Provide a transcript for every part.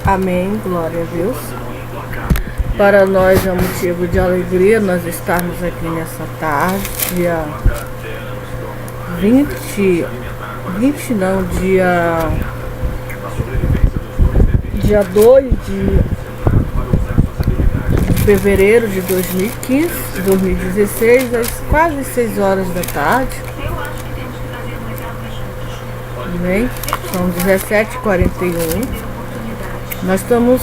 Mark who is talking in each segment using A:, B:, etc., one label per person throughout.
A: Amém, glória a Deus. Para nós é um motivo de alegria nós estarmos aqui nessa tarde, dia 2 de fevereiro de 2016, às quase 6 horas da tarde. Amém? São 17h41. Nós estamos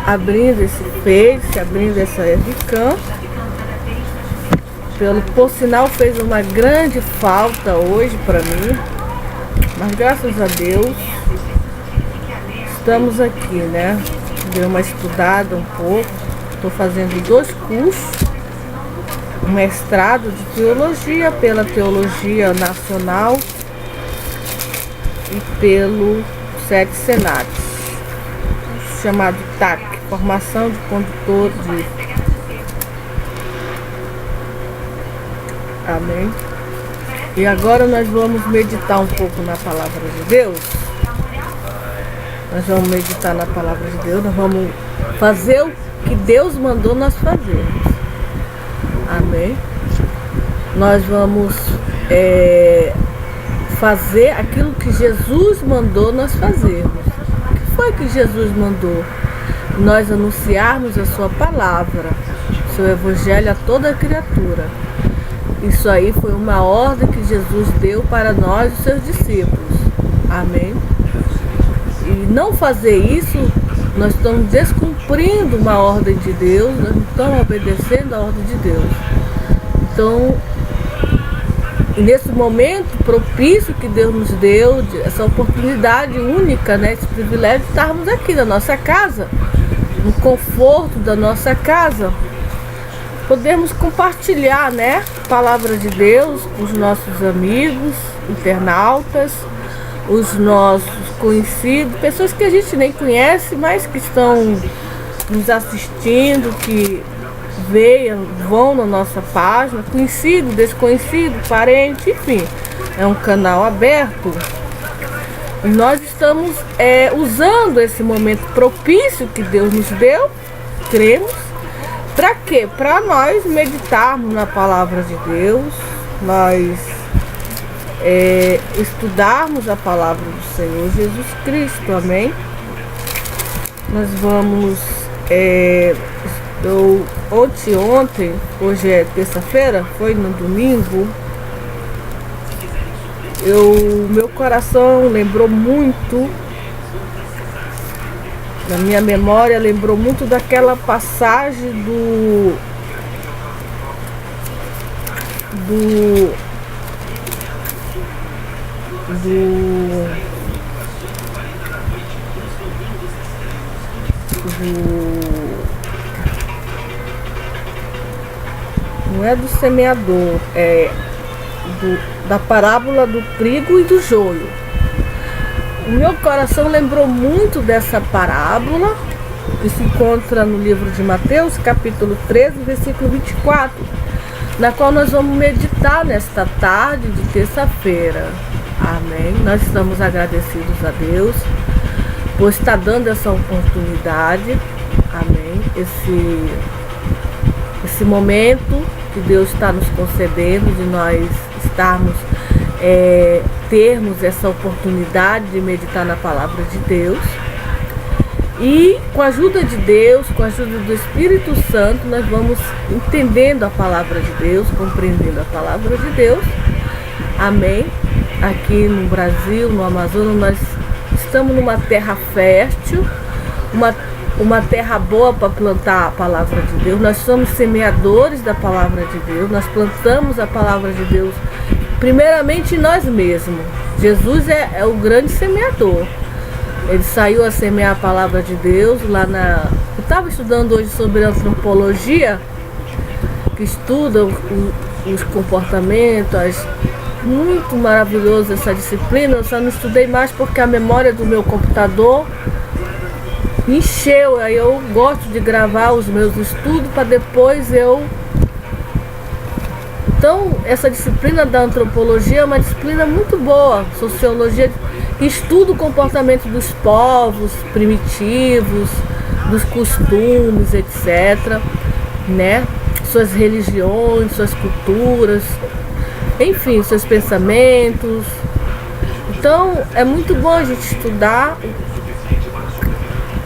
A: abrindo esse Face, abrindo essa webcam. Por sinal, fez uma grande falta hoje para mim, mas graças a Deus estamos aqui, né? Dei uma estudada um pouco, estou fazendo 2 cursos, um mestrado de teologia pela Teologia Nacional e pelo Sete Senatos, chamado TAC, Formação de Condutor de... Amém? E agora nós vamos meditar um pouco na Palavra de Deus. Nós vamos meditar na Palavra de Deus, nós vamos fazer o que Deus mandou nós fazermos. Amém? Nós vamos fazer aquilo que Jesus mandou nós fazermos. O que foi que Jesus mandou? Nós anunciarmos a sua palavra, seu evangelho a toda a criatura. Isso aí foi uma ordem que Jesus deu para nós, os seus discípulos. Amém? E não fazer isso, nós estamos descumprindo uma ordem de Deus, nós não estamos obedecendo a ordem de Deus. Então, nesse momento propício que Deus nos deu, essa oportunidade única, né, esse privilégio de estarmos aqui na nossa casa, no conforto da nossa casa, podemos compartilhar, né, a palavra de Deus com os nossos amigos, internautas, os nossos conhecidos, pessoas que a gente nem conhece, mas que estão nos assistindo, que vão na nossa página, conhecido, desconhecido, parente, enfim, é um canal aberto. E nós estamos usando esse momento propício que Deus nos deu, cremos. Para quê? Para nós meditarmos na palavra de Deus, nós estudarmos a palavra do Senhor Jesus Cristo, amém? Nós vamos, ontem, hoje é terça-feira, foi no domingo, meu coração lembrou muito, na minha memória lembrou muito daquela passagem do não é do semeador, da parábola do trigo e do joio. O meu coração lembrou muito dessa parábola, que se encontra no livro de Mateus, capítulo 13, versículo 24, na qual nós vamos meditar nesta tarde de terça-feira. Amém? Nós estamos agradecidos a Deus por estar dando essa oportunidade. Amém? Esse momento que Deus está nos concedendo de nós estarmos termos essa oportunidade de meditar na palavra de Deus, e com a ajuda de Deus, com a ajuda do Espírito Santo, nós vamos entendendo a palavra de Deus, compreendendo a palavra de Deus. Amém? Aqui no Brasil, no Amazonas, nós estamos numa terra fértil, uma terra boa para plantar a palavra de Deus. Nós somos semeadores da palavra de Deus, nós plantamos a palavra de Deus primeiramente em nós mesmos. Jesus é o grande semeador. Ele saiu a semear a palavra de Deus lá Eu estava estudando hoje sobre antropologia, que estuda os comportamentos, muito maravilhoso essa disciplina. Eu só não estudei mais porque a memória do meu computador encheu. Aí eu gosto de gravar os meus estudos para depois Então, essa disciplina da antropologia é uma disciplina muito boa, sociologia, estuda o comportamento dos povos primitivos, dos costumes, etc., né? Suas religiões, suas culturas, enfim, seus pensamentos. Então, é muito bom a gente estudar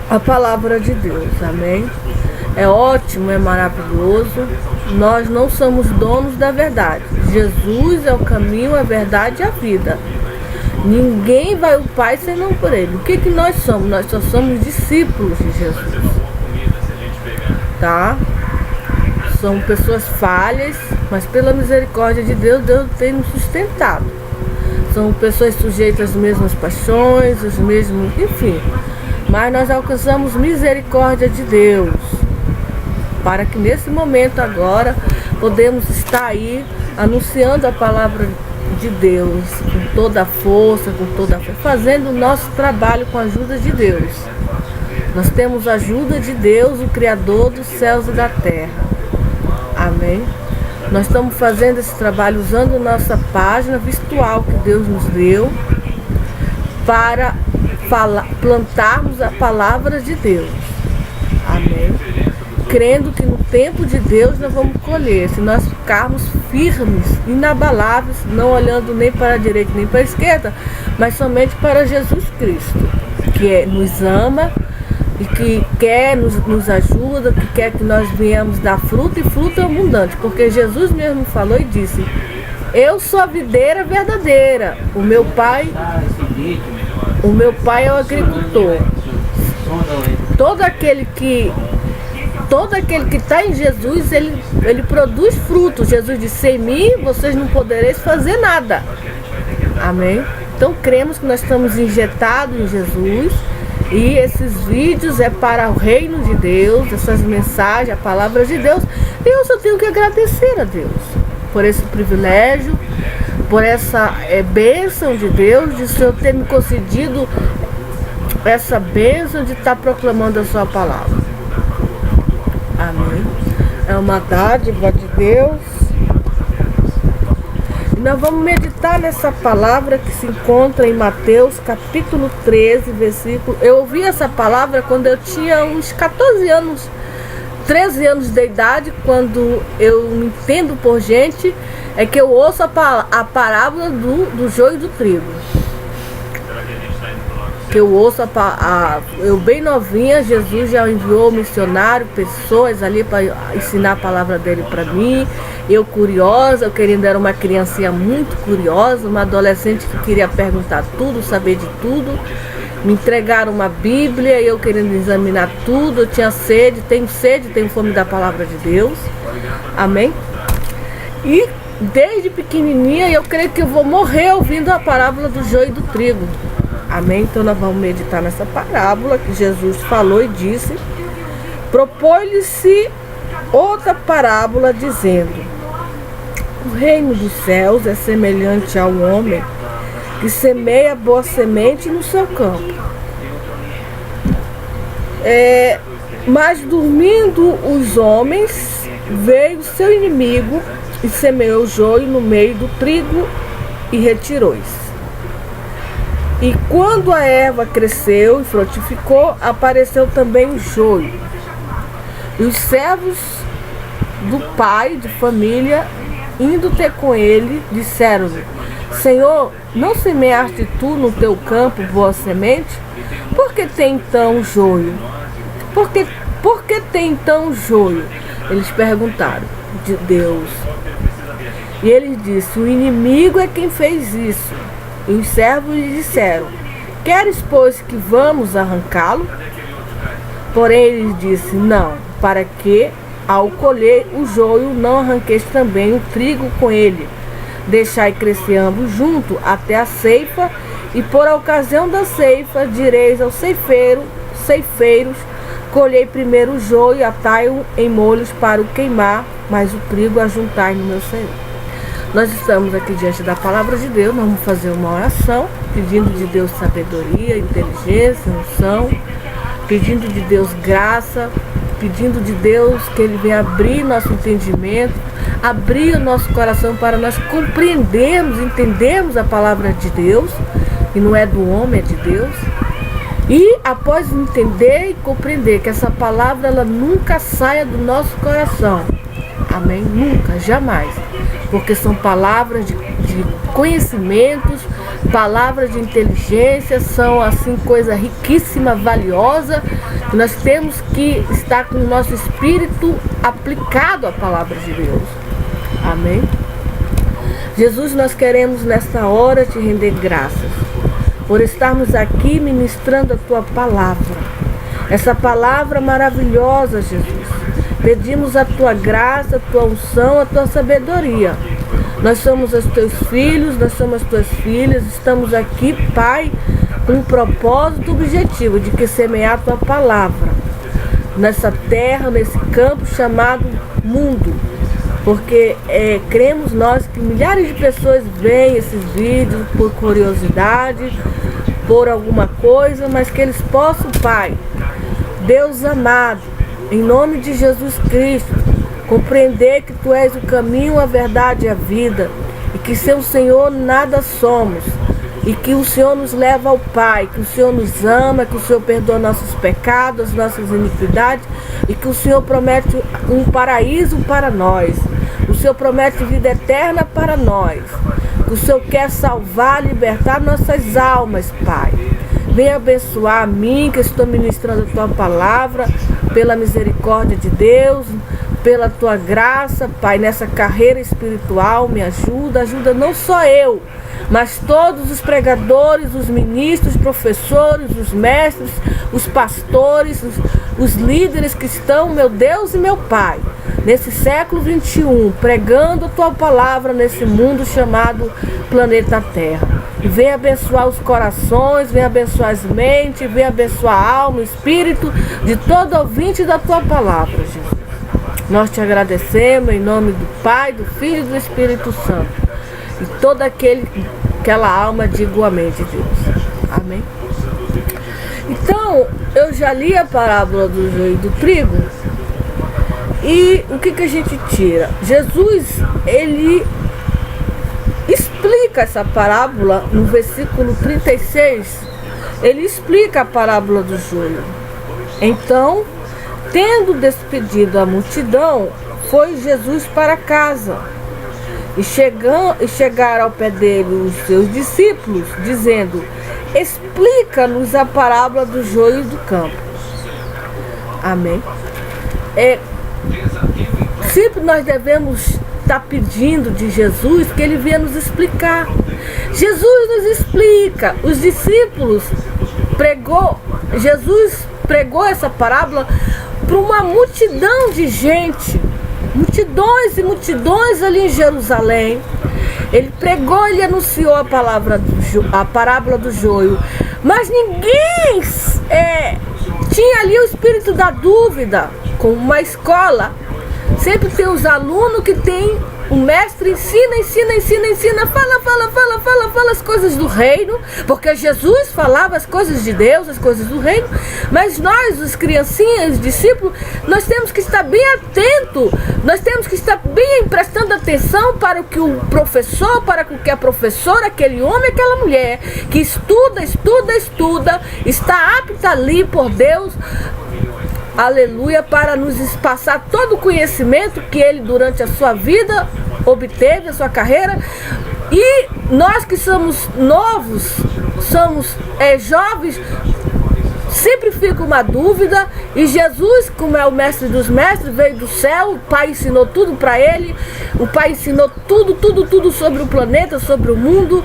A: a palavra de Deus, amém? É ótimo, é maravilhoso. Nós não somos donos da verdade. Jesus é o caminho, a verdade e a vida. Ninguém vai ao Pai senão por Ele. O que nós somos? Nós só somos discípulos de Jesus, tá? Somos pessoas falhas, mas pela misericórdia de Deus, Deus tem nos sustentado. São pessoas sujeitas às mesmas paixões, os mesmos, enfim. Mas nós alcançamos misericórdia de Deus, para que nesse momento agora podemos estar aí anunciando a palavra de Deus com toda a força, com toda a fé, fazendo o nosso trabalho com a ajuda de Deus. Nós temos a ajuda de Deus, o Criador dos céus e da terra. Amém? Nós estamos fazendo esse trabalho usando nossa página virtual que Deus nos deu para plantarmos a palavra de Deus. Amém? Crendo que no tempo de Deus nós vamos colher, se nós ficarmos firmes, inabaláveis, não olhando nem para a direita nem para a esquerda, mas somente para Jesus Cristo, que nos ama e que quer, nos ajuda, que quer que nós venhamos dar fruto e fruto abundante, porque Jesus mesmo falou e disse: eu sou a videira verdadeira, o meu pai é o agricultor. Todo aquele que está em Jesus, ele produz frutos. Jesus disse: sem mim vocês não podereis fazer nada. Amém? Então cremos que nós estamos injetados em Jesus. E esses vídeos é para o reino de Deus, essas mensagens, a palavra de Deus. E eu só tenho que agradecer a Deus por esse privilégio, por essa bênção de Deus, de o Senhor ter me concedido essa bênção de estar proclamando a sua palavra. Amém. É uma dádiva de Deus. E nós vamos meditar nessa palavra que se encontra em Mateus capítulo 13, versículo. Eu ouvi essa palavra quando eu tinha uns 14 anos, 13 anos de idade, quando eu me entendo por gente, é que eu ouço a parábola do joio e do trigo. Que eu ouço eu bem novinha, Jesus já enviou missionário, pessoas ali para ensinar a palavra dele para mim. Eu curiosa, era uma criancinha muito curiosa, uma adolescente que queria perguntar tudo, saber de tudo. Me entregaram uma Bíblia, eu querendo examinar tudo. Eu tinha sede, tenho fome da palavra de Deus. Amém? E desde pequenininha eu creio que eu vou morrer ouvindo a parábola do joio e do trigo. Amém? Então nós vamos meditar nessa parábola que Jesus falou e disse. Propôs-lhe outra parábola dizendo: o reino dos céus é semelhante ao homem que semeia boa semente no seu campo. Mas dormindo os homens, veio seu inimigo e semeou o joio no meio do trigo e retirou-se. E quando a erva cresceu e frutificou, apareceu também o joio. E os servos do pai de família, indo ter com ele, disseram-lhe: Senhor, não semeaste tu no teu campo boa semente? Por que tem então joio? Por que tem então joio? Eles perguntaram de Deus. E ele disse: o inimigo é quem fez isso. E os servos lhe disseram: queres, pois, que vamos arrancá-lo? Porém ele disse: não, para que, ao colher o joio, não arranqueis também o trigo com ele. Deixai crescer ambos junto até a ceifa, e por ocasião da ceifa direis aos ceifeiros: colhei primeiro o joio e atai-o em molhos para o queimar, mas o trigo ajuntai no meu Senhor. Nós estamos aqui diante da palavra de Deus, nós vamos fazer uma oração, pedindo de Deus sabedoria, inteligência, unção, pedindo de Deus graça, pedindo de Deus que Ele venha abrir nosso entendimento, abrir o nosso coração para nós compreendermos, entendermos a palavra de Deus que não é do homem, é de Deus. E após entender e compreender que essa palavra ela nunca saia do nosso coração. Amém? Nunca, jamais. Porque são palavras de conhecimentos, palavras de inteligência, são assim coisa riquíssima, valiosa. Nós temos que estar com o nosso espírito aplicado à palavra de Deus. Amém? Jesus, nós queremos nesta hora te render graças por estarmos aqui ministrando a tua palavra. Essa palavra maravilhosa, Jesus. Pedimos a tua graça, a tua unção, a tua sabedoria. Nós somos os teus filhos, nós somos as tuas filhas, estamos aqui, Pai, com um propósito objetivo de que semear a tua palavra nessa terra, nesse campo chamado mundo. Porque cremos nós que milhares de pessoas veem esses vídeos por curiosidade, por alguma coisa, mas que eles possam, Pai, Deus amado, em nome de Jesus Cristo, compreender que Tu és o caminho, a verdade e a vida, e que sem o Senhor nada somos, e que o Senhor nos leva ao Pai, que o Senhor nos ama, que o Senhor perdoa nossos pecados, nossas iniquidades, e que o Senhor promete um paraíso para nós. O Senhor promete vida eterna para nós. O Senhor quer salvar, libertar nossas almas, Pai. Venha abençoar a mim, que estou ministrando a Tua palavra, pela misericórdia de Deus, pela Tua graça, Pai, nessa carreira espiritual. Me ajuda não só eu, mas todos os pregadores, os ministros, os professores, os mestres, os pastores, os líderes que estão, meu Deus e meu Pai, nesse século 21, pregando a Tua palavra nesse mundo chamado planeta Terra. E venha abençoar os corações, venha abençoar as mentes, venha abençoar a alma, o espírito de todo ouvinte da Tua palavra, Jesus. Nós te agradecemos em nome do Pai, do Filho e do Espírito Santo. E toda aquela alma diga o amém de Deus. Amém? Então, eu já li a parábola do joio e do trigo. E o que a gente tira? Jesus, ele explica essa parábola no versículo 36. Ele explica a parábola do joio. Então, tendo despedido a multidão, foi Jesus para casa. E chegaram ao pé dele os seus discípulos, dizendo: explica-nos a parábola do joio e do campo. Amém? Sempre nós devemos estar pedindo de Jesus que Ele venha nos explicar. Jesus nos explica. Os discípulos Jesus pregou essa parábola para uma multidão de gente. Multidões e multidões ali em Jerusalém. Ele pregou, ele anunciou a parábola do joio. Mas ninguém tinha ali o espírito da dúvida. Como uma escola, sempre tem os alunos que tem o mestre ensina, fala as coisas do reino, porque Jesus falava as coisas de Deus, as coisas do reino, mas nós, os criancinhas, os discípulos, nós temos que estar bem atentos, nós temos que estar bem prestando atenção para o que o professor, para o que a professora, aquele homem, aquela mulher, que estuda, está apta ali por Deus, aleluia, para nos passar todo o conhecimento que ele durante a sua vida obteve, a sua carreira. E nós que somos novos, somos jovens, sempre fica uma dúvida. E Jesus, como é o mestre dos mestres, veio do céu, o Pai ensinou tudo para ele, o Pai ensinou tudo sobre o planeta, sobre o mundo,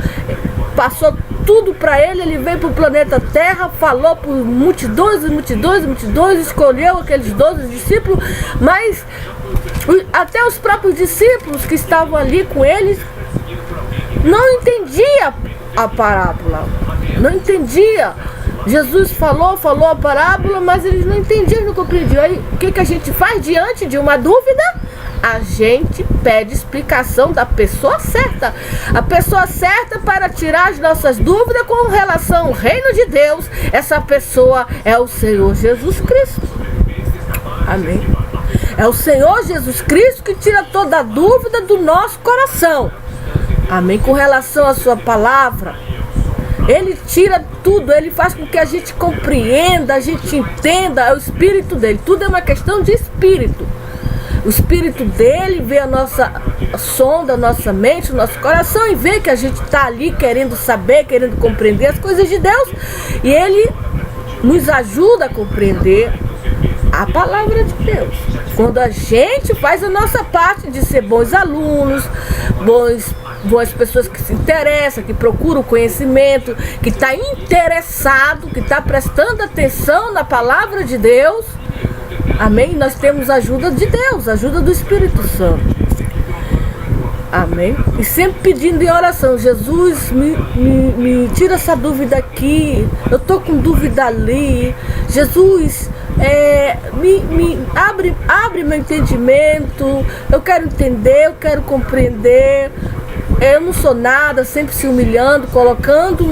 A: passou tudo para ele veio para o planeta Terra, falou por multidões, escolheu aqueles 12 discípulos, mas até os próprios discípulos que estavam ali com eles não entendiam a parábola, não entendia. Jesus falou a parábola, mas eles não entendiam, não compreendiam. Aí o que a gente faz diante de uma dúvida? A gente pede explicação da pessoa certa. A pessoa certa para tirar as nossas dúvidas com relação ao reino de Deus. Essa pessoa é o Senhor Jesus Cristo. Amém? É o Senhor Jesus Cristo que tira toda a dúvida do nosso coração. Amém? Com relação à sua palavra, Ele tira tudo, ele faz com que a gente compreenda, a gente entenda, é o espírito dele. Tudo é uma questão de espírito. O espírito dele vê a nossa sonda, a nossa mente, o nosso coração e vê que a gente está ali querendo saber, querendo compreender as coisas de Deus. E ele nos ajuda a compreender a palavra de Deus. Quando a gente faz a nossa parte de ser bons alunos, boas pessoas que se interessam, que procuram o conhecimento, que está interessado, que está prestando atenção na palavra de Deus, amém? Nós temos a ajuda de Deus, a ajuda do Espírito Santo, amém? E sempre pedindo em oração: Jesus, me tira essa dúvida aqui, eu estou com dúvida ali, Jesus, abre meu entendimento, eu quero entender, eu quero compreender. Eu não sou nada, sempre se humilhando, colocando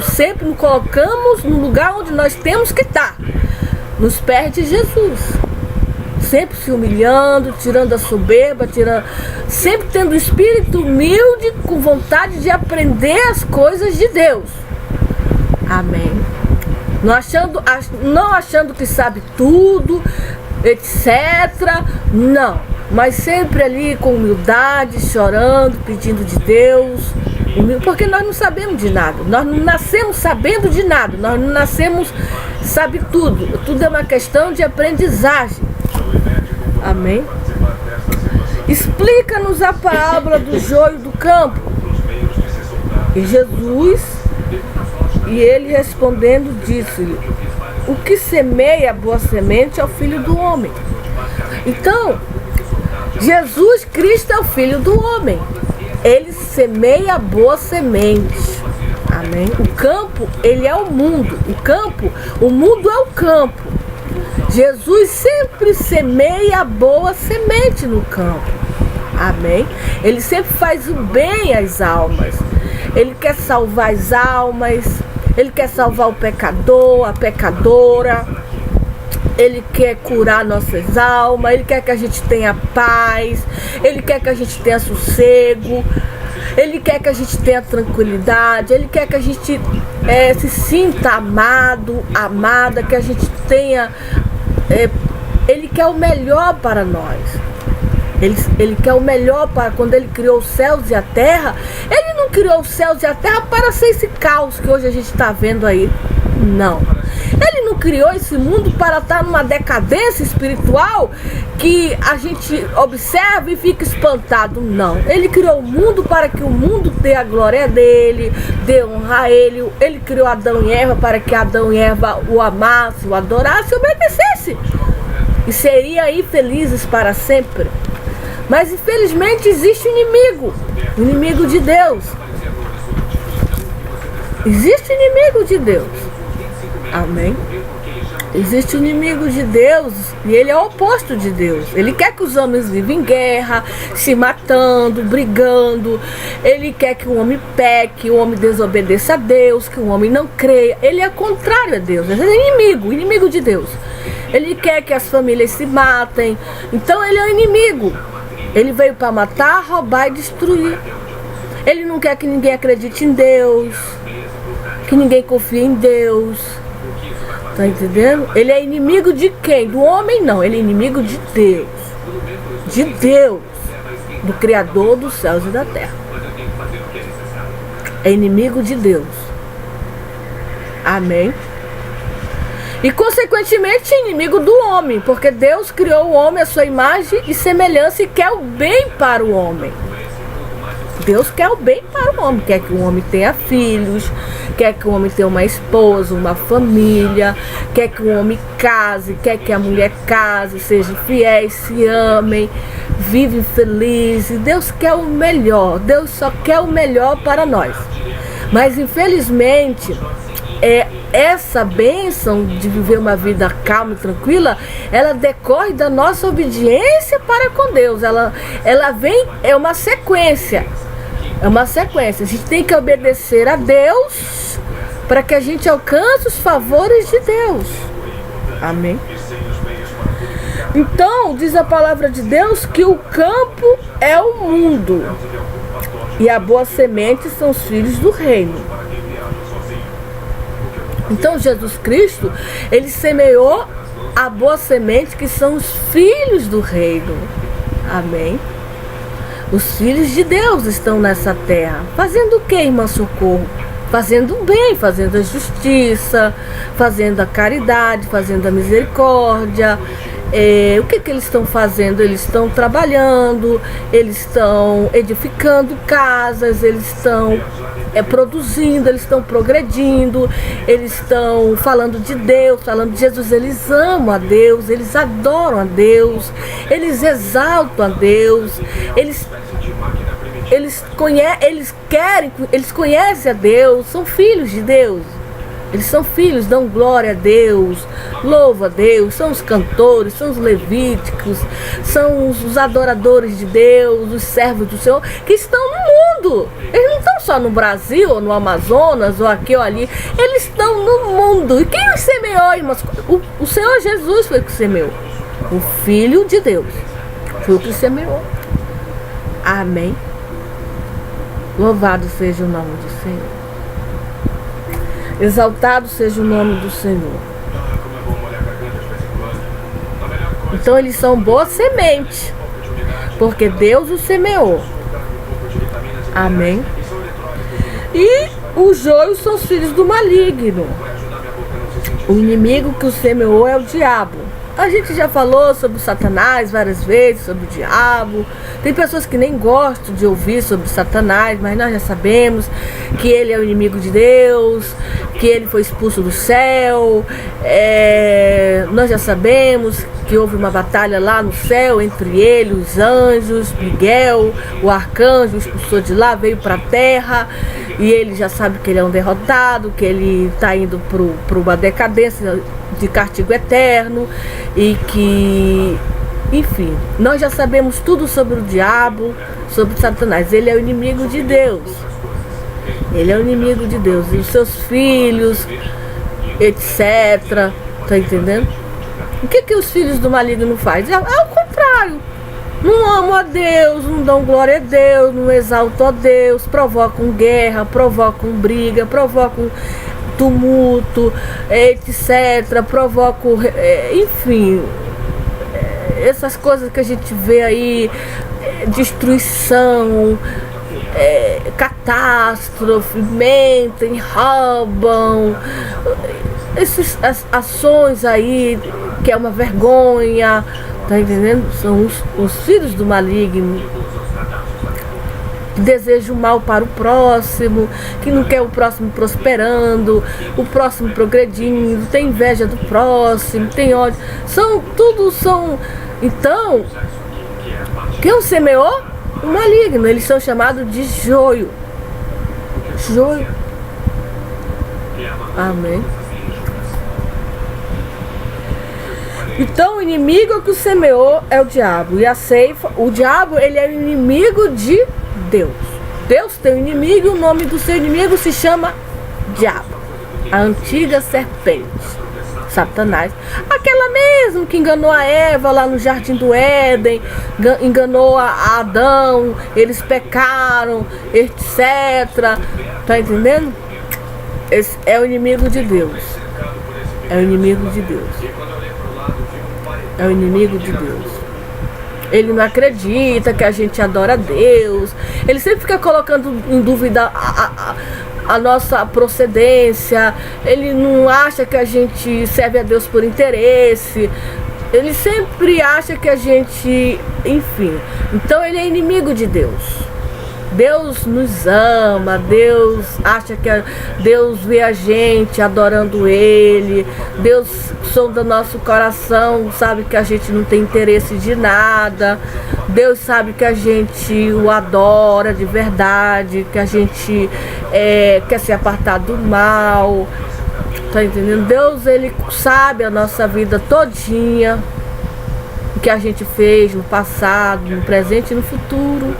A: sempre nos colocamos no lugar onde nós temos que estar, nos pés de Jesus, sempre se humilhando, tirando a soberba, sempre tendo o espírito humilde, com vontade de aprender as coisas de Deus, amém? Não achando que sabe tudo, etc. Não, mas sempre ali com humildade, chorando, pedindo de Deus, porque nós não sabemos de nada, nós não nascemos sabendo de nada, nós não nascemos sabe tudo é uma questão de aprendizagem, amém? Explica-nos a parábola do joio do campo. E Jesus, e ele respondendo disse-lhe: o que semeia a boa semente é o Filho do Homem. Então, Jesus Cristo é o Filho do Homem. Ele semeia a boa semente. Amém? O campo, ele é o mundo. O mundo é o campo. Jesus sempre semeia a boa semente no campo. Amém? Ele sempre faz o bem às almas. Ele quer salvar as almas. Ele quer salvar o pecador, a pecadora. Ele quer curar nossas almas. Ele quer que a gente tenha paz. Ele quer que a gente tenha sossego. Ele quer que a gente tenha tranquilidade. Ele quer que a gente se sinta amado, amada. Que a gente tenha... Ele quer o melhor para nós. Ele quer o melhor para quando ele criou os céus e a terra. Ele não criou os céus e a terra para ser esse caos que hoje a gente está vendo aí. Não. Ele não criou esse mundo para estar numa decadência espiritual que a gente observa e fica espantado. Não. Ele criou o mundo para que o mundo dê a glória dele, dê honra a ele. Ele criou Adão e Eva para que Adão e Eva o amasse, o adorasse e obedecesse. E seriam aí felizes para sempre. Mas infelizmente existe o inimigo de Deus. Existe o inimigo de Deus. Amém? Existe o inimigo de Deus e ele é o oposto de Deus. Ele quer que os homens vivem em guerra, se matando, brigando. Ele quer que o homem peque, o homem desobedeça a Deus, que o homem não creia. Ele é contrário a Deus. Ele é inimigo de Deus. Ele quer que as famílias se matem. Então ele é o inimigo. Ele veio para matar, roubar e destruir. Ele não quer que ninguém acredite em Deus, que ninguém confie em Deus. Tá entendendo? Ele é inimigo de quem? Do homem não, ele é inimigo de Deus. De Deus, do Criador dos céus e da terra. É inimigo de Deus. Amém? E consequentemente inimigo do homem, porque Deus criou o homem à sua imagem e semelhança e quer o bem para o homem. Deus quer o bem para o homem, quer que o homem tenha filhos, quer que o homem tenha uma esposa, uma família, quer que o homem case, quer que a mulher case, sejam fiéis, se amem, vivem felizes. Deus quer o melhor, Deus só quer o melhor para nós. Mas infelizmente, essa bênção de viver uma vida calma e tranquila, ela decorre da nossa obediência para com Deus. Ela vem, é uma sequência. É uma sequência. A gente tem que obedecer a Deus para que a gente alcance os favores de Deus. Amém? Então, diz a palavra de Deus que o campo é o mundo. E a boa semente são os filhos do reino. Então Jesus Cristo, ele semeou a boa semente, que são os filhos do reino. Amém? Os filhos de Deus estão nessa terra. Fazendo o que, irmã Socorro? Fazendo o bem, fazendo a justiça, fazendo a caridade, fazendo a misericórdia. O que eles estão fazendo? Eles estão trabalhando, eles estão edificando casas, eles estão produzindo, eles estão progredindo, eles estão falando de Deus, falando de Jesus. Eles amam a Deus, eles adoram a Deus, eles exaltam a Deus, eles conhecem a Deus, são filhos de Deus. Eles são filhos, dão glória a Deus, louva a Deus, são os cantores, são os levíticos, são os adoradores de Deus, os servos do Senhor, que estão no mundo. Eles não estão só no Brasil, ou no Amazonas, ou aqui ou ali, eles estão no mundo. E quem os semeou, irmãos? O Senhor Jesus foi o que semeou. O Filho de Deus foi o que semeou. Amém? Louvado seja o nome do Senhor. Exaltado seja o nome do Senhor. Então eles são boa semente, porque Deus os semeou. Amém? E os joios são os filhos do maligno. O inimigo que o semeou é o diabo. A gente já falou sobre Satanás várias vezes, sobre o diabo. Tem pessoas que nem gostam de ouvir sobre Satanás, mas nós já sabemos que ele é o inimigo de Deus, que ele foi expulso do céu. Nós já sabemos que houve uma batalha lá no céu entre ele, os anjos, Miguel, o arcanjo, expulsou de lá, veio para a terra. E ele já sabe que ele é um derrotado, que ele está indo para uma decadência de castigo eterno. E que, enfim, nós já sabemos tudo sobre o diabo, sobre Satanás. Ele é o inimigo de Deus. Ele é o inimigo de Deus. E os seus filhos, etc. Tá entendendo? O que os filhos do maligno fazem? É o contrário. Não amam a Deus, não dão glória a Deus, não exaltam a Deus, provocam guerra, provocam briga, provocam tumulto, etc. Provocam, enfim, essas coisas que a gente vê aí, destruição, catástrofe, mentem, roubam, essas ações aí que é uma vergonha. Tá entendendo? São os filhos do maligno, que desejam o mal para o próximo, que não quer o próximo prosperando, o próximo progredindo, tem inveja do próximo, tem ódio. Então, quem o semeou? O maligno. Eles são chamados de joio. Joio. Amém. Então o inimigo que o semeou é o diabo. E a ceifa, o diabo, ele é o inimigo de Deus. Deus tem um inimigo e o nome do seu inimigo se chama diabo. A antiga serpente, Satanás. Aquela mesmo que enganou a Eva lá no Jardim do Éden, enganou a Adão, eles pecaram, etc. Tá entendendo? Esse é o inimigo de Deus. É o inimigo de Deus. É o inimigo de Deus. Ele não acredita que a gente adora a Deus. Ele sempre fica colocando em dúvida a nossa procedência. Ele não acha que a gente serve a Deus por interesse. Ele sempre acha que a gente... Enfim. Então ele é inimigo de Deus. Deus nos ama, Deus acha que Deus vê a gente adorando Ele, Deus sonda nosso coração, sabe que a gente não tem interesse de nada, Deus sabe que a gente o adora de verdade, que a gente quer se apartar do mal, tá entendendo? Deus, Ele sabe a nossa vida todinha, o que a gente fez no passado, no presente e no futuro.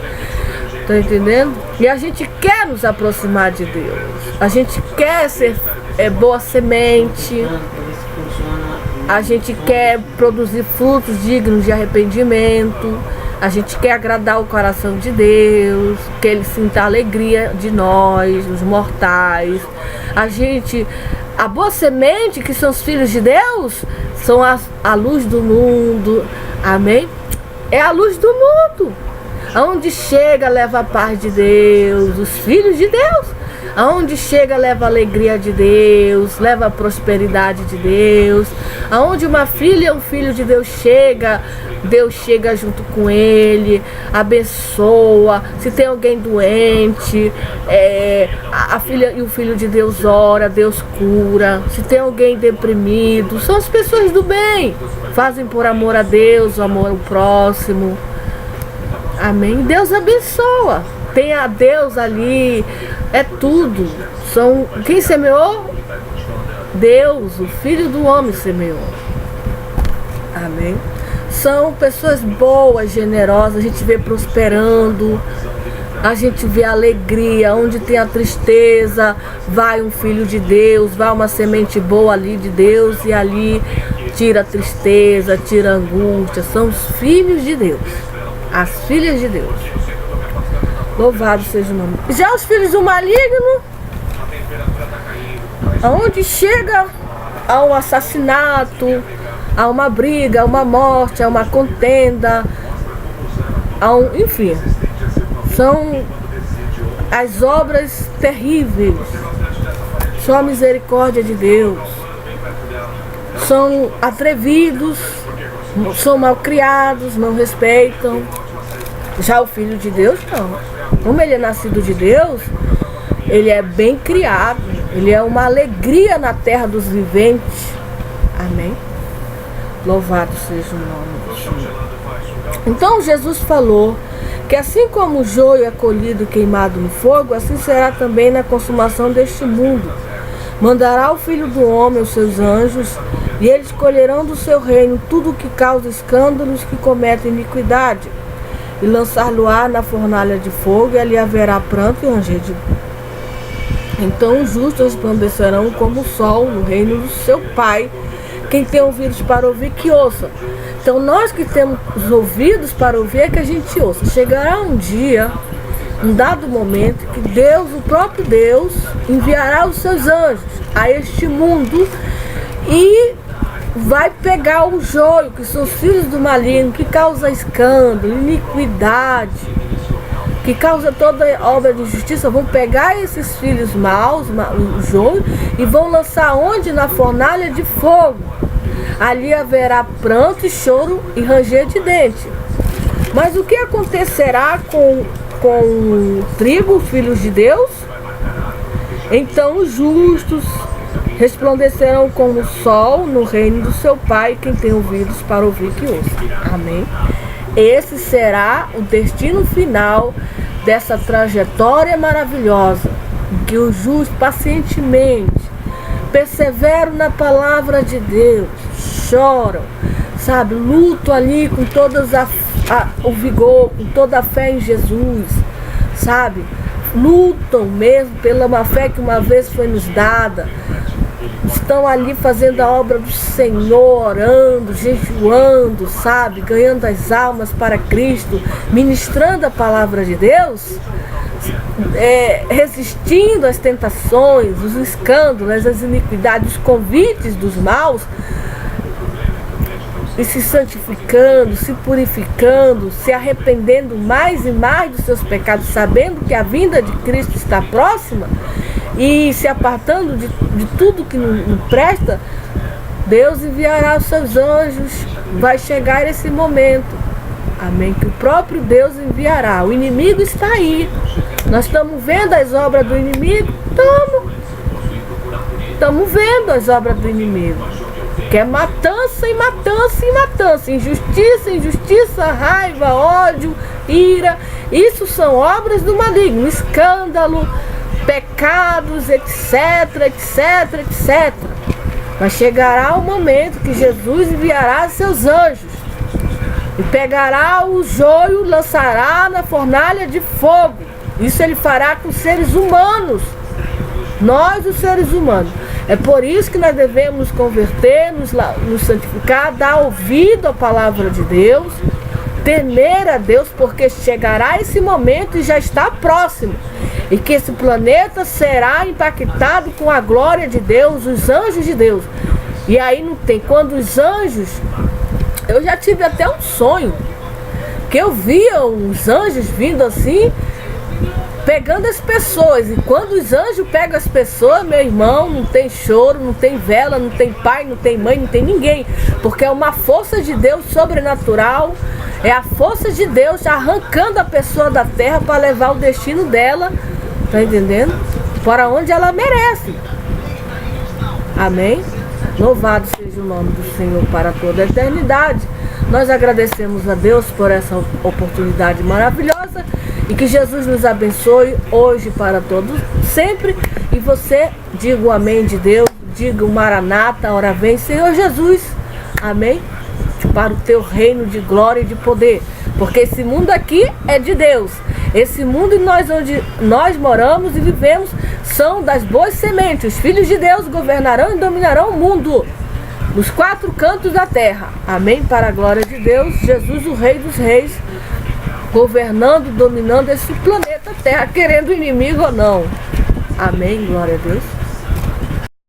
A: Tá entendendo? E a gente quer nos aproximar de Deus. A gente quer ser boa semente. A gente quer produzir frutos dignos de arrependimento. A gente quer agradar o coração de Deus, que Ele sinta a alegria de nós, os mortais. A boa semente, que são os filhos de Deus, são a luz do mundo. Amém? É a luz do mundo. Aonde chega, leva a paz de Deus, os filhos de Deus. Aonde chega, leva a alegria de Deus, leva a prosperidade de Deus. Aonde uma filha ou um filho de Deus chega, Deus chega junto com ele, abençoa. Se tem alguém doente, a filha e o filho de Deus ora, Deus cura. Se tem alguém deprimido, são as pessoas do bem, fazem por amor a Deus, amor ao próximo. Amém? Deus abençoa. Tem a Deus ali, é tudo. Quem semeou? Deus, o Filho do Homem semeou. Amém? São pessoas boas, generosas, a gente vê prosperando, a gente vê alegria. Onde tem a tristeza, vai um filho de Deus, vai uma semente boa ali de Deus e ali tira a tristeza, tira a angústia. São os filhos de Deus, as filhas de Deus. Louvado seja o nome. Já os filhos do maligno, aonde chega ao assassinato, a uma briga, a uma morte, a uma contenda, enfim, são as obras terríveis. Só a misericórdia de Deus. São atrevidos, são malcriados, não respeitam. Já o Filho de Deus não. Como ele é nascido de Deus, ele é bem criado, ele é uma alegria na terra dos viventes. Amém? Louvado seja o nome do Senhor. Então Jesus falou que assim como o joio é colhido e queimado no fogo, assim será também na consumação deste mundo. Mandará o Filho do Homem os seus anjos, e eles colherão do seu reino tudo o que causa escândalos, que comete iniquidade, e lançar-lo-á na fornalha de fogo, e ali haverá pranto e ranger de dor. Então os justos resplandecerão como o sol no reino do seu Pai. Quem tem ouvidos para ouvir, que ouça. Então nós que temos os ouvidos para ouvir, é que a gente ouça. Chegará um dia, um dado momento, que Deus, o próprio Deus, enviará os seus anjos a este mundo e vai pegar o joio, que são os filhos do maligno, que causa escândalo, iniquidade, que causa toda obra de injustiça. Vão pegar esses filhos maus, o joio, e vão lançar onde? Na fornalha de fogo. Ali haverá pranto e choro e ranger de dente. Mas o que acontecerá com o trigo, filhos de Deus? Então os justos resplandecerão como o sol no reino do seu Pai. Quem tem ouvidos para ouvir, que ouça. Amém? Esse será o destino final dessa trajetória maravilhosa, que os justos pacientemente perseveram na palavra de Deus, choram, sabe, lutam ali com todas o vigor, com toda a fé em Jesus, sabe, lutam mesmo pela uma fé que uma vez foi nos dada. Estão ali fazendo a obra do Senhor, orando, jejuando, sabe, ganhando as almas para Cristo, ministrando a palavra de Deus, resistindo às tentações, os escândalos, as iniquidades, os convites dos maus, e se santificando, se purificando, se arrependendo mais e mais dos seus pecados, sabendo que a vinda de Cristo está próxima, e se apartando de tudo que não presta. Deus enviará os seus anjos. Vai chegar esse momento, amém, que o próprio Deus enviará. O inimigo está aí. Nós estamos vendo as obras do inimigo? Estamos vendo as obras do inimigo, que é matança e matança e matança, injustiça, injustiça, raiva, ódio, ira. Isso são obras do maligno, escândalo, pecados, etc, etc, etc. Mas chegará o momento que Jesus enviará seus anjos e pegará o joio, lançará na fornalha de fogo. Isso ele fará com os seres humanos, nós os seres humanos. É por isso que nós devemos nos converter, nos santificar, dar ouvido à palavra de Deus, temer a Deus, porque chegará esse momento e já está próximo, e que esse planeta será impactado com a glória de Deus, os anjos de Deus. E aí não tem, quando os anjos, eu já tive até um sonho, que eu via os anjos vindo assim, pegando as pessoas. E quando os anjos pegam as pessoas, meu irmão, não tem choro, não tem vela, não tem pai, não tem mãe, não tem ninguém. Porque é uma força de Deus sobrenatural, é a força de Deus arrancando a pessoa da terra para levar o destino dela, tá entendendo? Para onde ela merece. Amém? Louvado seja o nome do Senhor para toda a eternidade. Nós agradecemos a Deus por essa oportunidade maravilhosa e que Jesus nos abençoe hoje para todos, sempre. E você diga o amém de Deus, diga o Maranata, ora vem, Senhor Jesus. Amém? Para o teu reino de glória e de poder. Porque esse mundo aqui é de Deus. Esse mundo e nós onde nós moramos e vivemos são das boas sementes. Os filhos de Deus governarão e dominarão o mundo nos 4 cantos da terra. Amém? Para a glória de Deus, Jesus, o Rei dos Reis, governando, dominando esse planeta Terra, querendo inimigo ou não. Amém? Glória a Deus.